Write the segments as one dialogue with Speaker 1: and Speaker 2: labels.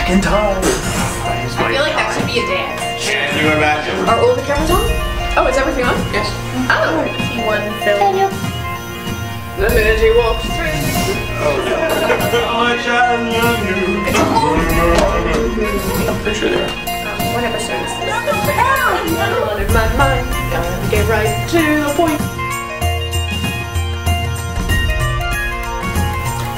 Speaker 1: Back in time.
Speaker 2: I feel like that should be a dance.
Speaker 1: Can you imagine?
Speaker 3: Are all the cameras on? Oh, is everything on?
Speaker 1: Yes.
Speaker 3: Oh, T1 film. The minute he walks through.
Speaker 1: Oh no. I'm pretty sure they are.
Speaker 3: What episode is this? Out of my mind. Gotta get right to the point.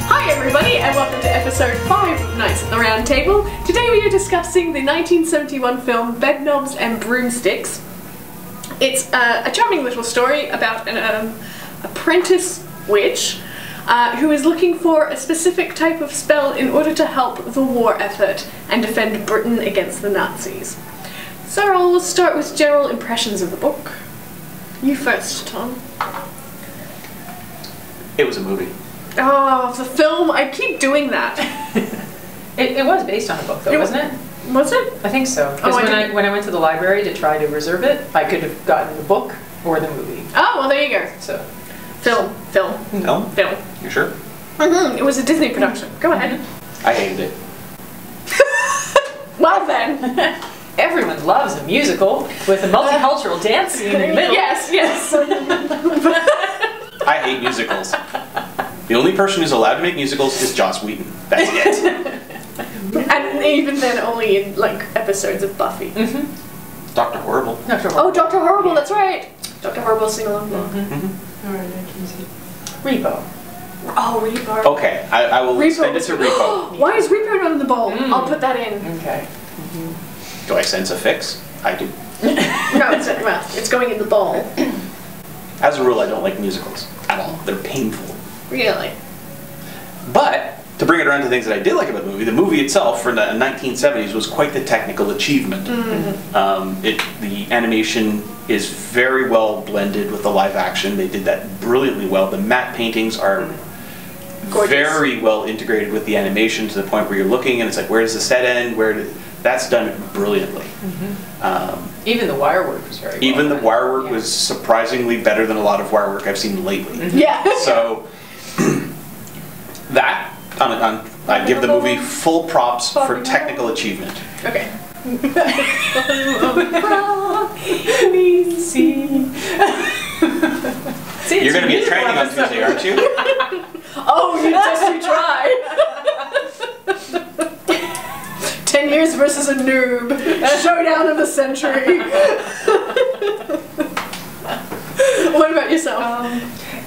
Speaker 3: Hi everybody, and welcome to episode 5 of Nights at the Round Table. Today we are discussing the 1971 film Bedknobs and Broomsticks. It's a charming little story about an apprentice witch who is looking for a specific type of spell in order to help the war effort and defend Britain against the Nazis. So I'll start with general impressions of the book. You first, Tom.
Speaker 1: It was a movie.
Speaker 3: Oh, the film, I keep doing that.
Speaker 2: It was based on a book though, wasn't it?
Speaker 3: Was it?
Speaker 2: I think so. Because when I went to the library to try to reserve it, I could have gotten the book or the movie.
Speaker 3: Oh, well there you go.
Speaker 2: So,
Speaker 3: Film.
Speaker 1: No?
Speaker 3: Film.
Speaker 1: You sure?
Speaker 3: It was a Disney production. Go ahead.
Speaker 1: I hated it.
Speaker 3: Well then.
Speaker 2: everyone loves a musical with a multicultural dance scene in the middle.
Speaker 3: Yes.
Speaker 1: I hate musicals. The only person who's allowed to make musicals is Joss Whedon. That's it.
Speaker 3: And even then only in like episodes of Buffy.
Speaker 1: Dr. Horrible.
Speaker 2: Dr. Horrible.
Speaker 3: Oh, Dr. Horrible, that's right. Dr. Horrible sing-along.
Speaker 2: Repo.
Speaker 3: Oh, Repo.
Speaker 1: Okay, I will send it to Repo.
Speaker 3: Why is Repo not in the bowl? I'll put that in.
Speaker 2: Okay.
Speaker 1: Do I sense a fix? I do.
Speaker 3: No, it's going in the bowl.
Speaker 1: As a rule, I don't like musicals at all. They're painful.
Speaker 3: Really?
Speaker 1: But, to bring it around to things that I did like about the movie itself for the 1970s was quite the technical achievement. The animation is very well blended with the live action. They did that brilliantly well. The matte paintings are very well integrated with the animation to the point where you're looking and it's like, where does the set end? That's done brilliantly.
Speaker 2: Even the wire work was very well
Speaker 1: Even the
Speaker 2: done.
Speaker 1: wire work was surprisingly better than a lot of wire work I've seen lately.
Speaker 3: Yeah.
Speaker 1: So, that, I give the movie full props for technical achievement.
Speaker 3: Okay.
Speaker 2: See,
Speaker 1: You're going to be a training on Tuesday, aren't you?
Speaker 3: Oh, you try. 10 years versus a noob. Showdown of the century. What about yourself?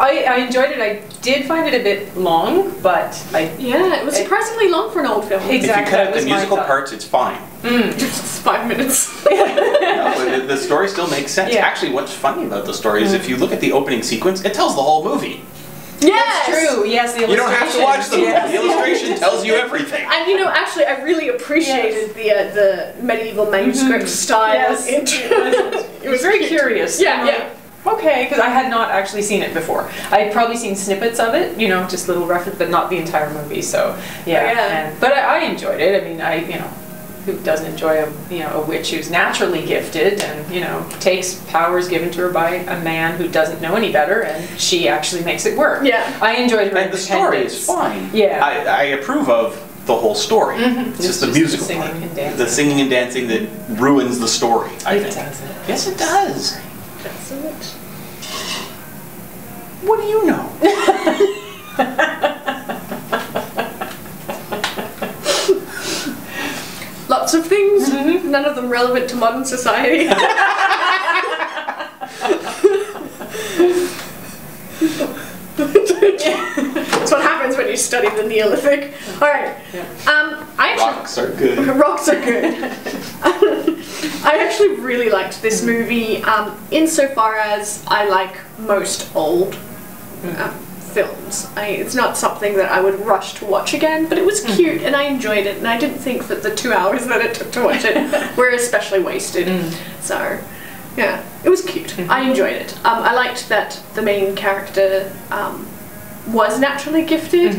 Speaker 2: I enjoyed it. I did find it a bit long, but
Speaker 3: yeah, it was surprisingly long for an old film.
Speaker 1: If you cut out the musical parts, it's fine.
Speaker 3: It's 5 minutes.
Speaker 1: No, but the story still makes sense.
Speaker 2: Yeah.
Speaker 1: Actually, what's funny about the story is if you look at the opening sequence, it tells the whole movie.
Speaker 3: Yes!
Speaker 2: That's true. Yes, the illustration.
Speaker 1: You don't have to watch the movie. The illustration tells you everything.
Speaker 3: And you know, actually, I really appreciated the medieval manuscript style.
Speaker 2: Yes. It was very curious.
Speaker 3: Yeah.
Speaker 2: Okay, because I had not actually seen it before. I had probably seen snippets of it, just little reference, but not the entire movie. So yeah. But I enjoyed it. I mean, who doesn't enjoy a witch who's naturally gifted and takes powers given to her by a man who doesn't know any better, and she actually makes it work.
Speaker 3: Yeah.
Speaker 2: I enjoyed her.
Speaker 1: And the story is fine.
Speaker 2: Yeah.
Speaker 1: I approve of the whole story. It's just the musical part. The singing and dancing that ruins the story, I think.
Speaker 2: Doesn't.
Speaker 1: Yes, it does.
Speaker 3: Doesn't it?
Speaker 1: What do you know?
Speaker 3: Lots of things, none of them relevant to modern society. That's what happens when you study the Neolithic. Alright.
Speaker 1: Rocks are good.
Speaker 3: Rocks are good. I actually really liked this movie insofar as I like most old films. It's not something that I would rush to watch again, but it was cute and I enjoyed it, and I didn't think that the 2 hours that it took to watch it were especially wasted. So, yeah, it was cute. I enjoyed it. I liked that the main character was naturally gifted.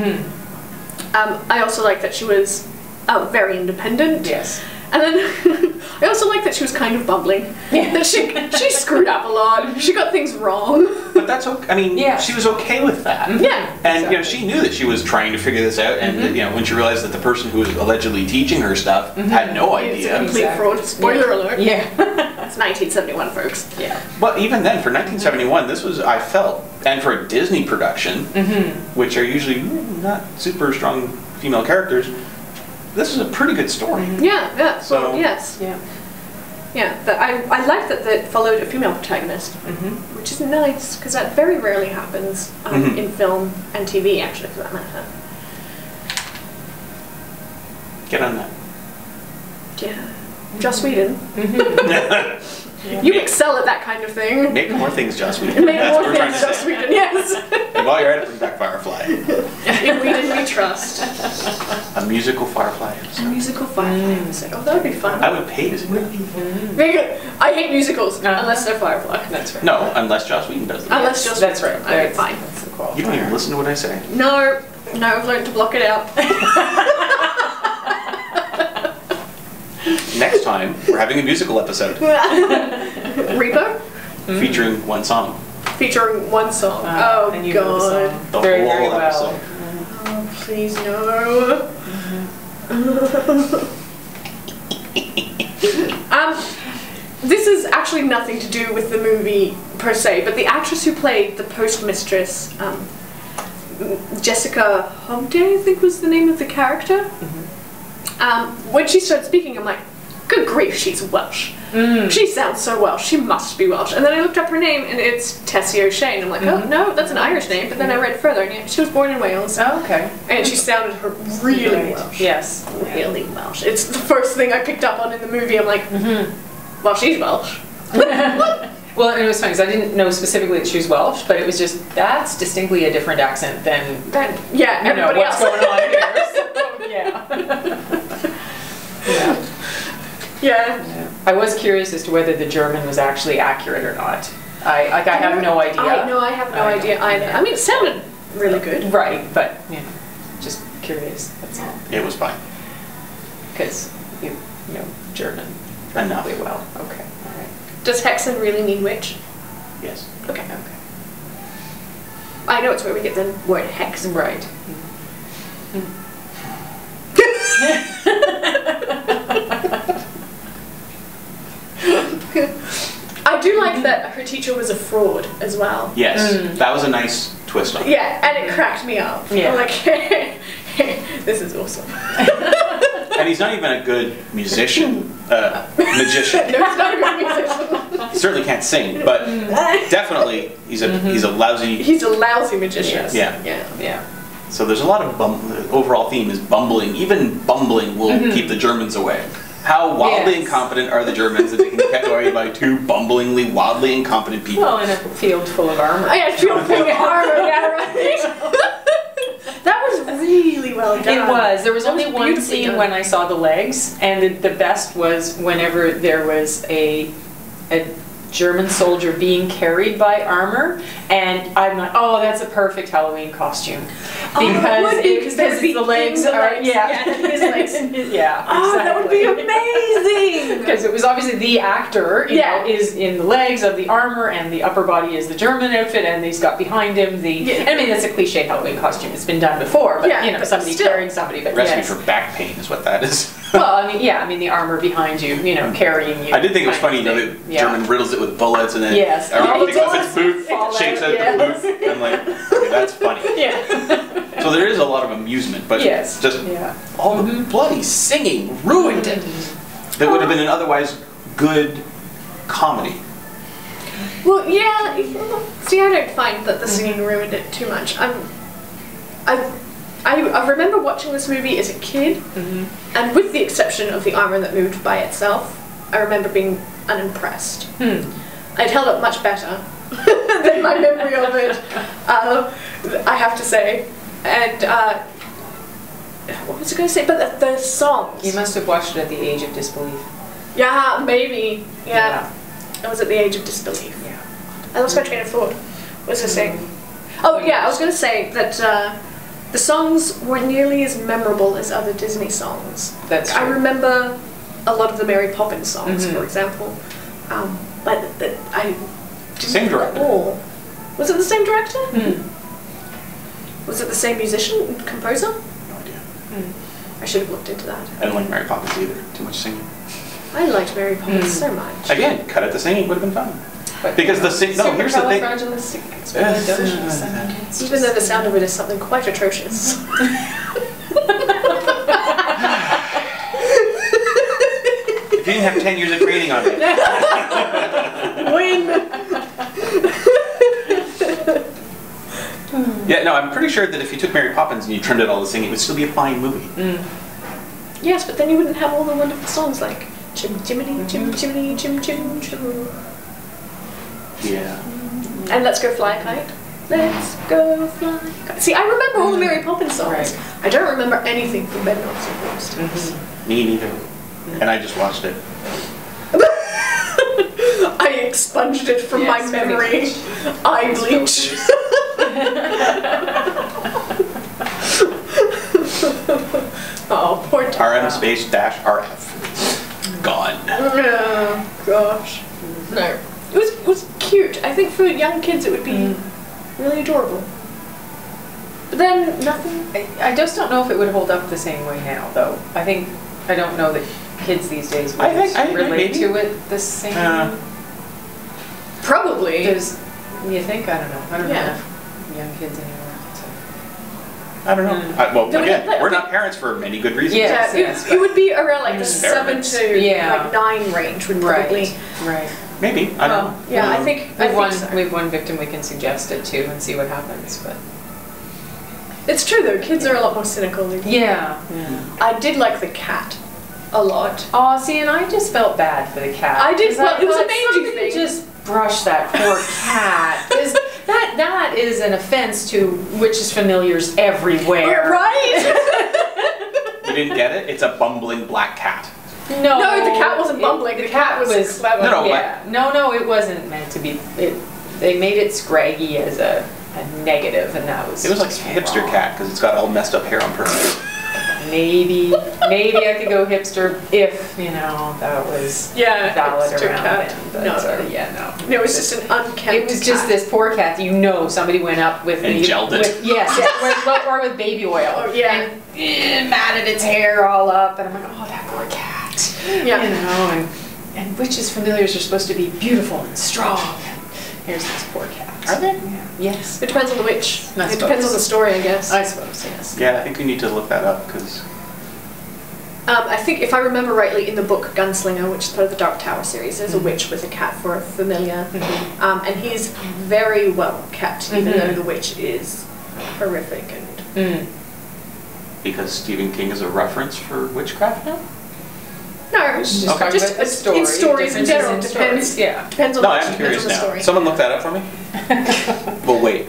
Speaker 3: I also liked that she was very independent.
Speaker 2: Yes.
Speaker 3: And then I also like that she was kind of bumbling. Yeah. That she screwed up a lot. She got things wrong.
Speaker 1: But that's okay. I mean, she was okay with that.
Speaker 3: Yeah.
Speaker 1: And you know, she knew that she was trying to figure this out, and that, you know, when she realized that the person who was allegedly teaching her stuff had no idea.
Speaker 3: It's a complete fraud. Spoiler alert.
Speaker 2: Yeah.
Speaker 3: It's 1971, folks.
Speaker 2: Yeah.
Speaker 1: But even then, for 1971, this was, I felt, and for a Disney production, which are usually not super strong female characters, this is a pretty good story.
Speaker 3: Yeah, yeah.
Speaker 1: So,
Speaker 3: well, yes.
Speaker 2: Yeah.
Speaker 3: Yeah, but I like that it followed a female protagonist, which is nice, because that very rarely happens in film and TV, actually, for that matter.
Speaker 1: Get on that.
Speaker 3: Yeah. Joss Whedon. You excel at that kind of thing.
Speaker 1: Make more things, Joss Whedon.
Speaker 3: Make
Speaker 1: That's
Speaker 3: more
Speaker 1: what we're trying
Speaker 3: things,
Speaker 1: to
Speaker 3: Joss
Speaker 1: say.
Speaker 3: Whedon, yes.
Speaker 1: And while you're at it, bring back Firefly.
Speaker 3: In Whedon we trust.
Speaker 1: A musical Firefly
Speaker 3: A
Speaker 1: episode.
Speaker 3: musical Firefly episode. Oh, that would be fun.
Speaker 1: I would pay to see that.
Speaker 3: Very good. I hate musicals, unless they're Firefly.
Speaker 2: That's right.
Speaker 1: No, unless Joss Whedon does them.
Speaker 3: Unless Joss
Speaker 2: That's right.
Speaker 3: Okay, fine.
Speaker 2: That's the qualifier.
Speaker 1: You don't even listen to what I say.
Speaker 3: No, I've learned to block it out.
Speaker 1: Next time, we're having a musical episode
Speaker 3: Repo?
Speaker 1: featuring one song.
Speaker 3: Featuring one song.
Speaker 2: And you know the
Speaker 3: God.
Speaker 2: song.
Speaker 1: The
Speaker 2: Very,
Speaker 1: whole
Speaker 2: very well.
Speaker 1: episode.
Speaker 3: Oh, please no. This is actually nothing to do with the movie per se, but the actress who played the postmistress, Jessica Hobday, I think was the name of the character. When she started speaking, I'm like, good grief, she's Welsh. She sounds so Welsh. She must be Welsh. And then I looked up her name, and it's Tessie O'Shea. I'm like, oh no, that's an Irish name. But then I read further, and yeah, she was born in Wales.
Speaker 2: Oh, okay.
Speaker 3: And she sounded really Welsh.
Speaker 2: Yes.
Speaker 3: Really Welsh. It's the first thing I picked up on in the movie. I'm like, well, she's Welsh.
Speaker 2: Well, and it was funny because I didn't know specifically that she was Welsh, but it was just, that's distinctly a different accent than
Speaker 3: Yeah,
Speaker 2: you know,
Speaker 3: everybody
Speaker 2: what's
Speaker 3: else.
Speaker 2: going on here. So, yeah.
Speaker 3: Yeah.
Speaker 2: I was curious as to whether the German was actually accurate or not. I have no idea.
Speaker 3: I have no idea either. I mean, it sounded really good.
Speaker 2: Right, but you know, just curious. That's all.
Speaker 1: It was fine.
Speaker 2: Because you know German
Speaker 1: Enough.
Speaker 2: really well. Okay. All right.
Speaker 3: Does Hexen really mean witch?
Speaker 1: Yes.
Speaker 3: Okay.
Speaker 2: Okay.
Speaker 3: I know it's where we get the word hex.
Speaker 2: Right.
Speaker 3: I do like that her teacher was a fraud as well.
Speaker 1: Yes. That was a nice twist on it.
Speaker 3: Yeah, and it cracked me up.
Speaker 2: Yeah.
Speaker 3: I'm like, this is awesome.
Speaker 1: And he's not even a good musician. Magician.
Speaker 3: No, he's not a good musician.
Speaker 1: He certainly can't sing, but definitely he's a lousy.
Speaker 3: He's a lousy magician.
Speaker 2: Yes.
Speaker 1: Yeah.
Speaker 2: Yeah.
Speaker 1: So there's a lot of the overall theme is bumbling. Even bumbling will keep the Germans away. How wildly incompetent are the Germans that they can be kept away by two bumblingly, wildly incompetent people?
Speaker 2: Well, in a field full of armor.
Speaker 3: I had field full of armor, yeah, right. That was really well done.
Speaker 2: It was. There was
Speaker 3: That
Speaker 2: only
Speaker 3: was
Speaker 2: one
Speaker 3: beautifully
Speaker 2: scene
Speaker 3: done.
Speaker 2: when I saw the legs, and the best was whenever there was a German soldier being carried by armor, and I'm like, oh, that's a perfect Halloween costume. Because the legs are,
Speaker 3: his legs.
Speaker 2: Yeah.
Speaker 3: Oh, that would be amazing!
Speaker 2: Because it was obviously the actor, you know, is in the legs of the armor, and the upper body is the German outfit, and he's got behind him the. I mean, that's a cliche Halloween costume. It's been done before, but you know,
Speaker 3: but
Speaker 2: somebody
Speaker 3: still.
Speaker 2: carrying somebody. But
Speaker 1: Recipe
Speaker 2: yes.
Speaker 1: for back pain is what that is.
Speaker 2: Well, I mean, the armor behind you, you know, carrying you.
Speaker 1: I did think it was funny, you know, the German riddles it with bullets, and then everyone picks up its boot, shakes out the boot. I'm like, okay, that's funny.
Speaker 2: Yeah.
Speaker 1: So there is a lot of amusement, but just all the bloody singing ruined it. That would have been an otherwise good comedy.
Speaker 3: Well, yeah. See, I don't find that the singing ruined it too much. I remember watching this movie as a kid, and with the exception of the armor that moved by itself, I remember being unimpressed. It held up much better than my memory of it, I have to say. And what was I going to say? But the songs.
Speaker 2: You must have watched it at the age of disbelief.
Speaker 3: Yeah, maybe. Yeah. I was at the age of disbelief.
Speaker 2: Yeah.
Speaker 3: I lost my train of thought. What was I saying? Oh yeah, I was going to say that the songs weren't nearly as memorable as other Disney songs.
Speaker 2: That's true.
Speaker 3: I remember a lot of the Mary Poppins songs, for example. But I didn't
Speaker 1: Same director.
Speaker 3: recall. Was it the same director? Was it the same musician, composer?
Speaker 1: No idea.
Speaker 3: I should have looked into that.
Speaker 1: I don't like Mary Poppins either. Too much singing.
Speaker 3: I liked Mary Poppins so much.
Speaker 1: Again, cut out the singing would have been fun. Because the sing. No, here's the thing.
Speaker 3: Even though the sound of it is something quite atrocious.
Speaker 1: If you didn't have 10 years of training on it.
Speaker 3: Win!
Speaker 1: Yeah, no, I'm pretty sure that if you took Mary Poppins and you trimmed out all the singing, it would still be a fine movie.
Speaker 3: Yes, but then you wouldn't have all the wonderful songs like Chim Chimney, Chim Chimney, Chim Chim Chim.
Speaker 1: Yeah.
Speaker 3: And Let's Go Fly a Kite. Let's go fly a kite. See, I remember all the Mary Poppins songs.
Speaker 2: Right.
Speaker 3: I don't remember anything from Bedknobs Broomsticks.
Speaker 1: Me neither. And I just watched it.
Speaker 3: I expunged it from my memory. Eye bleach. Oh, poor Tara.
Speaker 1: RM space dash RF. Gone.
Speaker 3: Oh, gosh. No. It was cute. I think for young kids it would be really adorable. But then nothing.
Speaker 2: I just don't know if it would hold up the same way now, though. I don't know that kids these days would relate to it the same.
Speaker 3: Probably.
Speaker 2: Does you think? I don't know. I don't know
Speaker 3: Yeah.
Speaker 2: enough young kids anymore. So.
Speaker 1: I don't know. Well, again, we're not parents for many good reasons.
Speaker 2: Yes,
Speaker 3: Yeah,
Speaker 2: yes,
Speaker 3: it would be around like the 7
Speaker 1: Experiments.
Speaker 3: to like 9 range would probably.
Speaker 2: Right.
Speaker 1: Maybe. I don't know.
Speaker 3: Yeah, I think
Speaker 2: We have one victim we can suggest it to and see what happens, but.
Speaker 3: It's true though, kids are a lot more cynical than
Speaker 2: Yeah.
Speaker 3: I did like the cat a lot.
Speaker 2: Oh, see, and I just felt bad for the cat.
Speaker 3: I did, well, it was a
Speaker 2: mangy
Speaker 3: mangy thing.
Speaker 2: Just brush that poor cat. 'Cause that is an offense to witches' familiars everywhere.
Speaker 3: Right?
Speaker 1: You didn't get it? It's a bumbling black cat.
Speaker 2: No,
Speaker 3: No, the cat wasn't bumbling. The cat was clever.
Speaker 1: No,
Speaker 2: Yeah. No, it wasn't meant to be. They made it scraggy as a negative, and that was.
Speaker 1: It was like a hipster
Speaker 2: wrong.
Speaker 1: cat because it's got all messed up hair on purpose.
Speaker 2: Maybe I could go hipster if that was valid
Speaker 3: hipster
Speaker 2: around
Speaker 3: cat.
Speaker 2: then. But
Speaker 3: No.
Speaker 2: No,
Speaker 3: It was just an unkempt
Speaker 2: It was just
Speaker 3: cat.
Speaker 2: this poor cat. Somebody went up with
Speaker 1: And gelled it.
Speaker 2: or with baby oil.
Speaker 3: Oh, yeah.
Speaker 2: And matted its hair all up, and I'm like, oh, that poor cat.
Speaker 3: Yeah.
Speaker 2: And witches' familiars are supposed to be beautiful and strong. Here's this poor cat.
Speaker 1: Are they?
Speaker 2: Yeah. Yes.
Speaker 3: It depends on the witch.
Speaker 2: I
Speaker 3: It depends on the story, I guess.
Speaker 2: I suppose, yes.
Speaker 1: Yeah, I think we need to look that up because.
Speaker 3: I think if I remember rightly, in the book Gunslinger, which is part of the Dark Tower series, there's a witch with a cat for a familiar, and he's very well kept, even though the witch is horrific and.
Speaker 1: Because Stephen King is a reference for witchcraft now?
Speaker 3: No,
Speaker 2: Just
Speaker 1: Okay.
Speaker 2: talking about the story,
Speaker 3: in stories in
Speaker 2: differences
Speaker 3: general.
Speaker 2: in
Speaker 3: Depends.
Speaker 2: stories, yeah.
Speaker 3: Depends on
Speaker 1: No,
Speaker 3: the
Speaker 1: I'm
Speaker 3: witch,
Speaker 1: curious
Speaker 3: depends on the
Speaker 1: now.
Speaker 3: story.
Speaker 1: Someone look that up for me? Well, wait.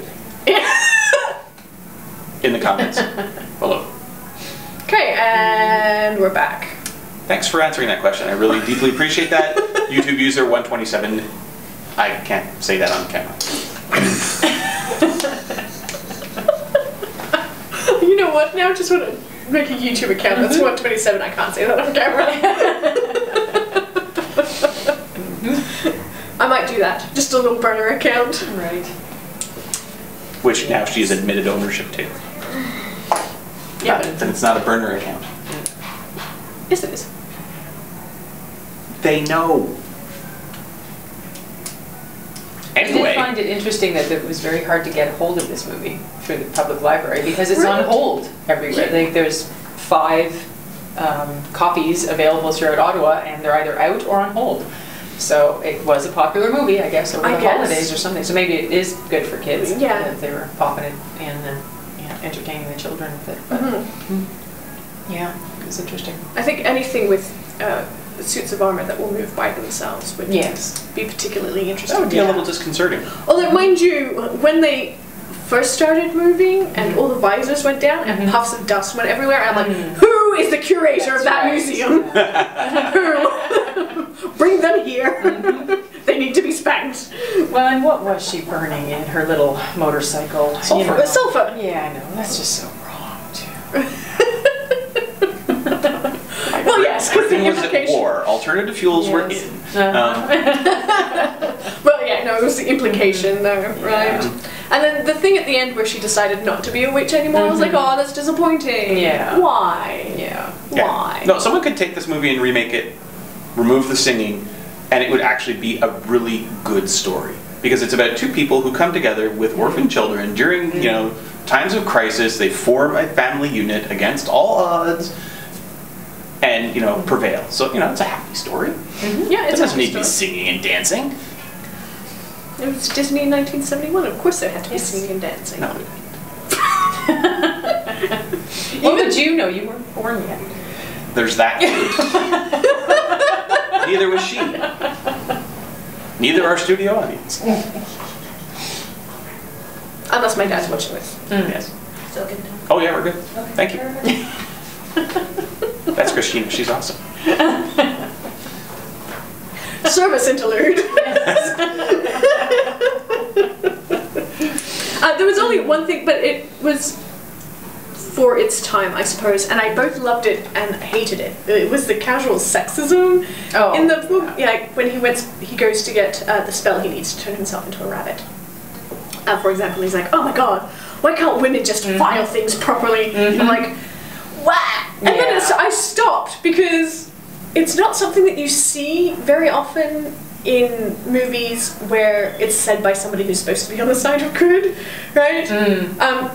Speaker 1: In the comments below.
Speaker 3: Okay, and we're back.
Speaker 1: Thanks for answering that question. I really deeply appreciate that. YouTube user 127. I can't say that on camera.
Speaker 3: You know what? Now I just want to make a YouTube account. That's 127. I can't say that on camera. I might do that. Just a little burner account.
Speaker 2: Right.
Speaker 1: Which now she's admitted ownership to.
Speaker 3: Yeah,
Speaker 1: But then it's not a burner account.
Speaker 3: yes, it is.
Speaker 1: They know.
Speaker 2: I did
Speaker 1: Anyway.
Speaker 2: find it interesting that it was very hard to get a hold of this movie through the public library because it's on hold everywhere. There's 5 copies available throughout Ottawa, and they're either out or on hold. So it was a popular movie, I guess, over the holidays or something. So maybe it is good for kids.
Speaker 3: Yeah.
Speaker 2: That they were popping it in and entertaining the children with it. But yeah, it was interesting.
Speaker 3: I think anything with suits of armor that will move by themselves would be particularly interesting.
Speaker 1: That would be a little disconcerting.
Speaker 3: Although, mind you, when they first started moving and all the visors went down and puffs of dust went everywhere, I'm like, who is the curator of that museum? Who? Bring them here. They need to be spanked.
Speaker 2: Well, and what was she burning in her little motorcycle?
Speaker 1: Sulfur.
Speaker 3: Sulfur.
Speaker 2: Yeah, I know. That's just so wrong, too.
Speaker 3: Well, yes, because
Speaker 1: Britain was at war. Alternative fuels were in.
Speaker 3: Well, yeah, no, it was the implication, though, right? And then the thing at the end where she decided not to be a witch anymore, I was like, oh, that's disappointing.
Speaker 2: Yeah.
Speaker 3: Why?
Speaker 2: Yeah.
Speaker 3: Why?
Speaker 1: No, someone could take this movie and remake it, remove the singing, and it would actually be a really good story. Because it's about two people who come together with orphan children during, you know, times of crisis. They form a family unit against all odds and, you know, prevail. So, you know, it's a happy story.
Speaker 3: Yeah, it's
Speaker 1: It doesn't
Speaker 3: a
Speaker 1: need to be
Speaker 3: story.
Speaker 1: singing and dancing.
Speaker 3: It was Disney in 1971. Of course, there had to be singing and dancing.
Speaker 1: No.
Speaker 2: What would you know? You weren't born yet.
Speaker 1: There's that. Neither was she. Neither our studio audience.
Speaker 3: Unless my dad's watching this.
Speaker 1: Yes.
Speaker 4: So good.
Speaker 1: Oh yeah, we're good.
Speaker 4: Okay,
Speaker 1: Thank you. That's Christina. She's awesome.
Speaker 3: Service interlude. There was only one thing, but it was for its time, I suppose, and I both loved it and hated it. It was the casual sexism in the book. Yeah, when he goes to get the spell he needs to turn himself into a rabbit. For example, he's like, "Oh my god, why can't women just file things properly?" I'm like, "What?" And then I stopped because it's not something that you see very often in movies where it's said by somebody who's supposed to be on the side of good, right?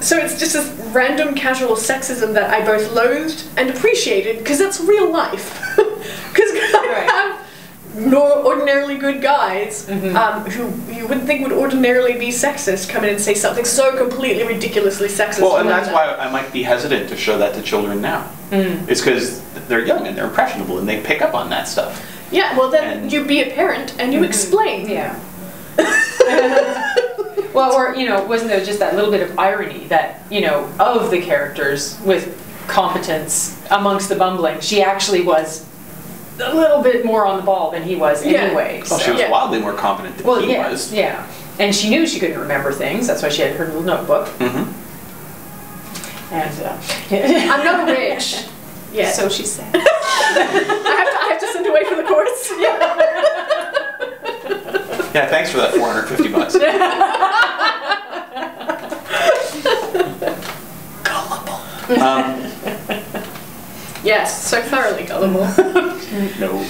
Speaker 3: So it's just this random casual sexism that I both loathed and appreciated because that's real life. Because I have ordinarily good guys who you wouldn't think would ordinarily be sexist come in and say something so completely ridiculously sexist.
Speaker 1: Well, and that's why I might be hesitant to show that to children now. It's because they're young and they're impressionable and they pick up on that stuff.
Speaker 3: Yeah, well then you be a parent and you explain.
Speaker 2: Yeah. Well, or, you know, wasn't there just that little bit of irony that, you know, of the characters with competence amongst the bumbling, she actually was a little bit more on the ball than he was anyway.
Speaker 1: Well, she was wildly more competent than he was.
Speaker 2: Yeah. And she knew she couldn't remember things. That's why she had her little notebook. And
Speaker 3: I'm not rich. Yeah.
Speaker 2: So she said.
Speaker 3: I have to send away for the course.
Speaker 1: Yeah, thanks for that $450. Gullible.
Speaker 3: Yes, so thoroughly gullible.
Speaker 1: No.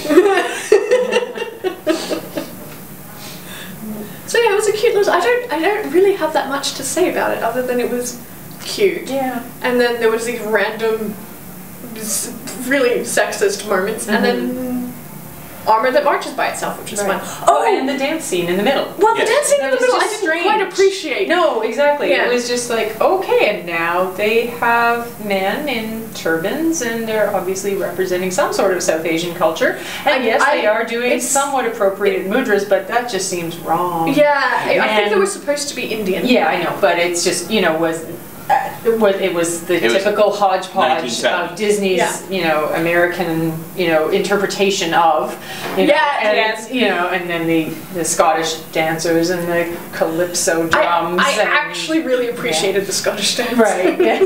Speaker 3: So yeah, it was a cute little. I don't really have that much to say about it other than it was cute.
Speaker 2: Yeah.
Speaker 3: And then there was these random, really sexist moments, and then armor that marches by itself, which was fun.
Speaker 2: Oh, and the dance scene in the middle.
Speaker 3: Well, the dance scene in the middle, I didn't quite appreciate.
Speaker 2: No, exactly.
Speaker 3: Yeah.
Speaker 2: It was just like, okay, and now they have men in turbans, and they're obviously representing some sort of South Asian culture. And yes, they are doing somewhat appropriated mudras, but that just seems wrong.
Speaker 3: Yeah, I think they were supposed to be Indian.
Speaker 2: Yeah, I know, but it's just, you know, it was the typical hodgepodge of Disney's, you know, American, you know, interpretation of, you know, you know, and then the Scottish dancers and the calypso drums.
Speaker 3: I actually really appreciated the Scottish dance.
Speaker 2: Right. Yeah.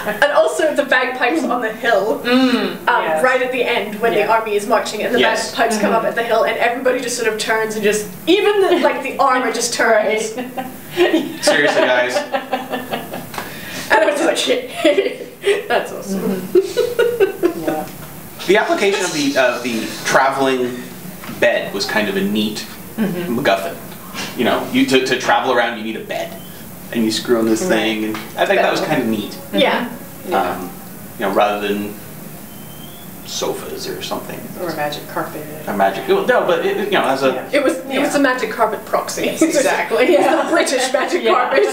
Speaker 3: And also the bagpipes on the hill, right at the end when the army is marching, and the bagpipes come up at the hill, and everybody just sort of turns and just even the armor just turns.
Speaker 1: Seriously, guys.
Speaker 3: And I was just like, that's awesome.
Speaker 1: The application of the traveling bed was kind of a neat MacGuffin. You know, to travel around, you need a bed, and you screw on this thing, and I think that was kind of neat.
Speaker 3: Yeah.
Speaker 1: You know, rather than sofas or something.
Speaker 2: Or a magic carpet.
Speaker 1: A magic. No, but you know, as a.
Speaker 3: It was the magic carpet proxy.
Speaker 2: Yes, exactly.
Speaker 3: The British magic carpet.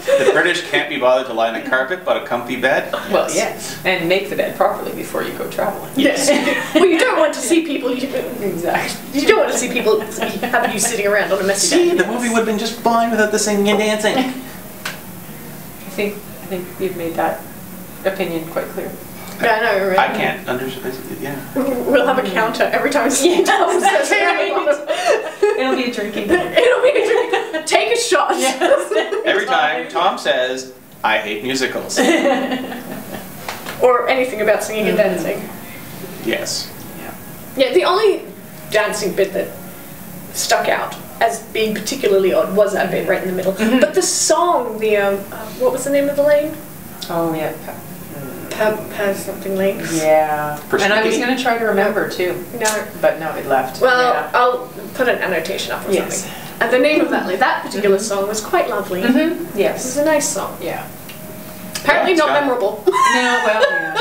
Speaker 1: The British can't be bothered to lie on a carpet, but a comfy bed.
Speaker 2: Well, yes, and make the bed properly before you go traveling.
Speaker 3: Yes. Well, you don't want to see people.
Speaker 2: Exactly.
Speaker 3: You don't want to see people have you sitting around on a messy bed.
Speaker 1: The movie would have been just fine without the singing and dancing.
Speaker 2: I think you've made that opinion quite clear.
Speaker 3: Yeah, I know, right?
Speaker 1: I can't understand. Yeah.
Speaker 3: We'll have a counter every time someone tells us.
Speaker 2: It'll be a drinking.
Speaker 3: It'll be a drink. Take a shot.
Speaker 1: Every time Tom says, "I hate musicals,"
Speaker 3: or anything about singing and dancing.
Speaker 1: Yes.
Speaker 3: Yeah, the only dancing bit that stuck out as being particularly odd was that bit right in the middle. But the song, what was the name of the lane?
Speaker 2: Oh yeah.
Speaker 3: Something lane.
Speaker 2: Yeah. And I was going to try to remember too.
Speaker 3: No.
Speaker 2: But no, it left.
Speaker 3: Well, I'll put an annotation up or something. And the name of that particular song was quite lovely. Yes. It was a nice song.
Speaker 2: Yeah.
Speaker 3: Apparently not memorable.
Speaker 2: No, well, yeah.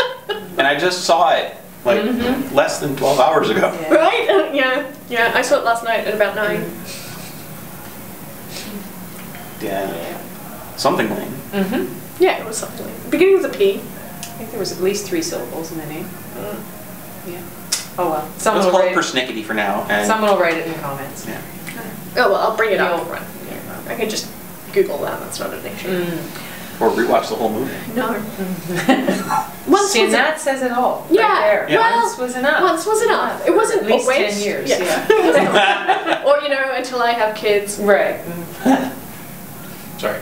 Speaker 1: And I just saw it like less than 12 hours ago.
Speaker 2: Yeah.
Speaker 3: Right? Yeah. I saw it last night at about 9.
Speaker 1: Yeah. Something lane.
Speaker 3: Yeah, it was something like beginning with a P.
Speaker 2: I think there was at least 3 syllables in the name. Yeah. Oh well.
Speaker 1: Let's call it persnickety for now. And
Speaker 2: someone will write it in the comments.
Speaker 3: Yeah. Oh well, I'll bring it up front. I can just Google that. That's not an issue.
Speaker 1: Or rewatch the whole movie.
Speaker 3: No.
Speaker 2: See, and that says it all.
Speaker 3: Yeah.
Speaker 2: Right there.
Speaker 1: Yeah.
Speaker 3: Well,
Speaker 2: once was enough.
Speaker 3: Once was enough. It wasn't
Speaker 2: at least
Speaker 3: always
Speaker 2: 10 years.
Speaker 3: Yeah. Or until I have kids.
Speaker 2: Right.
Speaker 1: Sorry.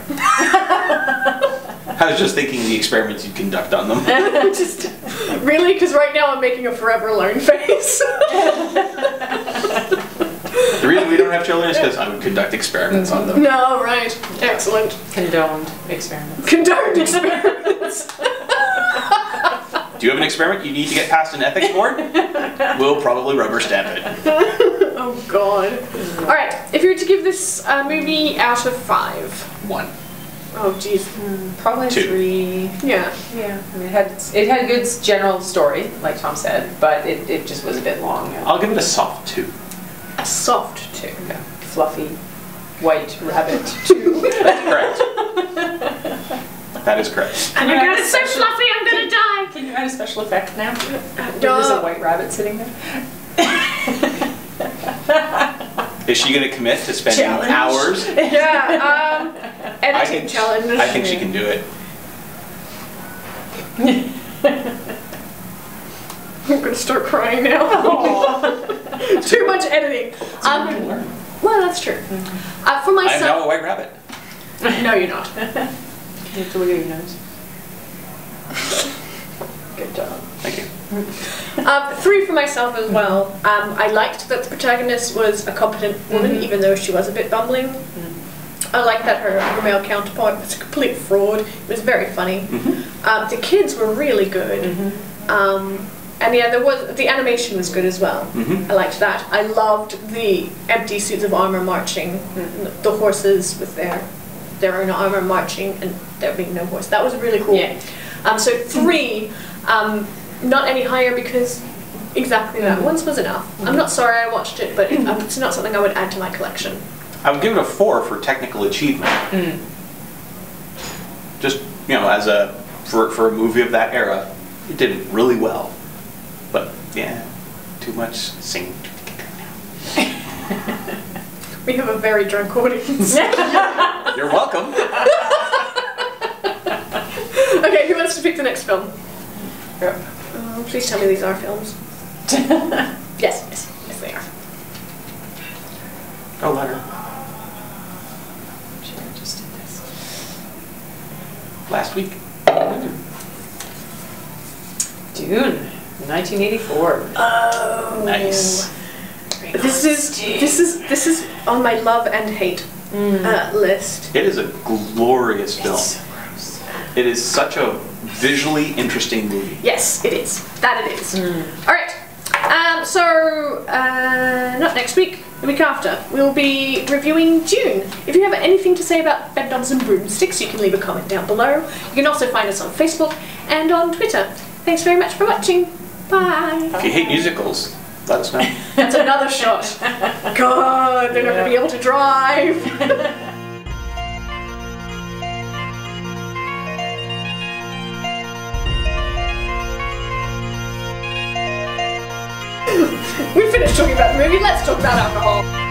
Speaker 1: I was just thinking the experiments you'd conduct on them.
Speaker 3: Really? Because right now I'm making a forever alone face.
Speaker 1: The reason we don't have children is because I would conduct experiments on them.
Speaker 3: No, right. Excellent.
Speaker 2: Condoned experiments.
Speaker 3: Condoned experiments.
Speaker 1: Do you have an experiment you need to get past an ethics board? We'll probably rubber stamp it.
Speaker 3: Oh God. Alright, if you were to give this movie out of 5.
Speaker 1: 1.
Speaker 3: Oh geez.
Speaker 2: Probably
Speaker 1: 2.
Speaker 2: 3.
Speaker 3: Yeah.
Speaker 2: Yeah. I mean, it had a good general story, like Tom said, but it just was a bit long.
Speaker 1: I'll give it a soft 2.
Speaker 3: A soft 2.
Speaker 2: Yeah. Fluffy, white rabbit 2.
Speaker 1: Correct. That is correct.
Speaker 3: And it's so fluffy, I'm gonna die.
Speaker 2: Can you add a special effect now?
Speaker 3: No.
Speaker 2: There's a white rabbit sitting there.
Speaker 1: Is she going to commit to spending hours?
Speaker 3: Yeah, editing challenge.
Speaker 1: I think she can do it.
Speaker 3: I'm gonna start crying now. Too much editing. Well, that's true. For myself,
Speaker 1: I am now a white rabbit.
Speaker 3: No, you're not.
Speaker 2: You have to look at your nose. Good job.
Speaker 1: Thank you.
Speaker 3: 3 for myself as well. I liked that the protagonist was a competent woman, even though she was a bit bumbling. I liked that her male counterpart was a complete fraud. It was very funny. The kids were really good. And yeah, the animation was good as well. I liked that. I loved the empty suits of armor marching, the horses with their own armor marching, and there being no horse. That was really cool.
Speaker 2: Yeah.
Speaker 3: So 3, not any higher because exactly that. Once was enough. I'm not sorry I watched it, but it's not something I would add to my collection.
Speaker 1: I would give it a 4 for technical achievement. Just, as for a movie of that era, it did really well. But yeah, too much singing.
Speaker 3: We have a very drunk audience.
Speaker 1: You're welcome.
Speaker 3: Okay, who wants to pick the next film? Please tell me these are films. Yes, they are.
Speaker 1: Go, let her.
Speaker 2: She just did this.
Speaker 1: Last week.
Speaker 2: Dune, 1984.
Speaker 3: Oh,
Speaker 1: nice.
Speaker 3: This is on my love and hate list.
Speaker 1: It is a glorious film.
Speaker 2: It's so gross.
Speaker 1: It is such a visually interesting movie.
Speaker 3: Yes, it is. That it is. All right. So not next week. The week after, we'll be reviewing Dune. If you have anything to say about Bedknobs and Broomsticks, you can leave a comment down below. You can also find us on Facebook and on Twitter. Thanks very much for watching. Bye.
Speaker 1: If you hate musicals, let us know.
Speaker 3: That's another shot. God, they're not going to be able to drive. We finished talking about the movie, let's talk about alcohol.